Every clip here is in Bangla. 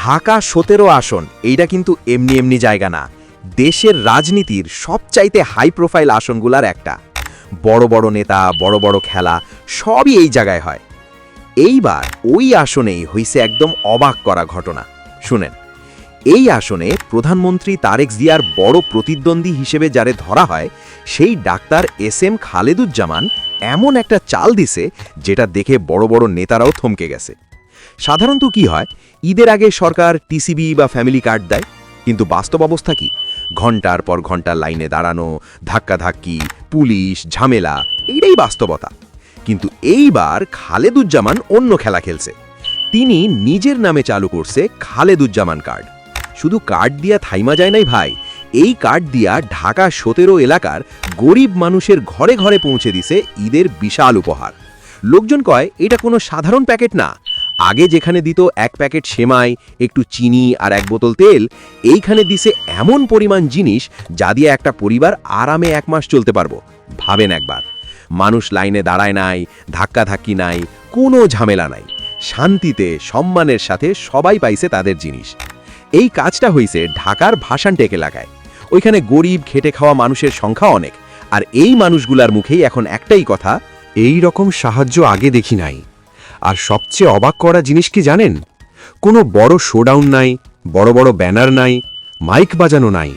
ঢাকা ১৭ আসন এইটা কিন্তু এমনি এমনি জায়গা না, দেশের রাজনীতির সবচাইতে হাই প্রোফাইল আসনগুলার একটা। বড় বড় নেতা, বড় বড় খেলা সবই এই জায়গায় হয়। এইবার ওই আসনেই হইছে একদম অবাক করা ঘটনা। শুনেন, এই আসনে প্রধানমন্ত্রী তারেক জিয়ার বড় প্রতিদ্বন্দ্বী হিসেবে যারে ধরা হয়, সেই ডাক্তার SM খালেদুজ্জামান এমন একটা চাল দিছে যেটা দেখে বড় বড় নেতারাও থমকে গেছে। সাধারণত কি হয়, ঈদের আগে সরকার টিসিবি বা ফ্যামিলি কার্ড দেয়, কিন্তু বাস্তব অবস্থা কি? ঘন্টার পর ঘন্টা লাইনে দাঁড়ানো, ধাক্কাধাক্কি, পুলিশ, ঝামেলা, এইটাই বাস্তবতা। কিন্তু এইবার খালেদুজ্জামান অন্য খেলা খেলছে। তিনি নিজের নামে চালু করছে খালেদুজ্জামান কার্ড। শুধু কার্ড দিয়া থাইমা যায় নাই ভাই, এই কার্ড দিয়া ঢাকা ১৭ এলাকার গরিব মানুষের ঘরে ঘরে পৌঁছে দিছে ঈদের বিশাল উপহার। লোকজন কয় এটা কোনো সাধারণ প্যাকেট না। আগে যেখানে দিত এক প্যাকেট সেমাই, একটু চিনি আর এক বোতল তেল, এইখানে দিছে এমন পরিমাণ জিনিস যা দিয়ে একটা পরিবার আরামে ১ মাস চলতে পারবো। ভাবেন একবার, মানুষ লাইনে দাঁড়ায় নাই, ধাক্কাধাক্কি নাই, কোনো ঝামেলা নাই, শান্তিতে সম্মানের সাথে সবাই পাইছে তাদের জিনিস। এই কাজটা হইছে ঢাকার ভাসানটেক এলাকায়। ওইখানে গরিব খেটে খাওয়া মানুষের সংখ্যা অনেক, আর এই মানুষগুলার মুখেই এখন একটাই কথা, এই রকম সাহায্য আগে দেখি নাই। আর সবচেয়ে অবাক করা জিনিস কি জানেন? কোনো বড় শোডাউন নাই, বড় বড় ব্যানার নাই, মাইক বাজানো নাই।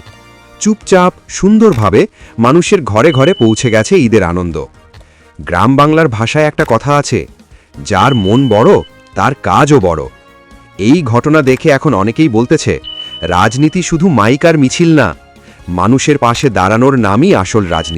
চুপচাপ সুন্দরভাবে মানুষের ঘরে ঘরে পৌঁছে গেছে ঈদের আনন্দ। গ্রাম বাংলার ভাষায় একটা কথা আছে, যার মন বড় তার কাজও বড়। এই ঘটনা দেখে এখন অনেকেই বলতেছে, রাজনীতি শুধু মাইক আর মিছিল না, মানুষের পাশে দাঁড়ানোর নামই আসল রাজনীতি।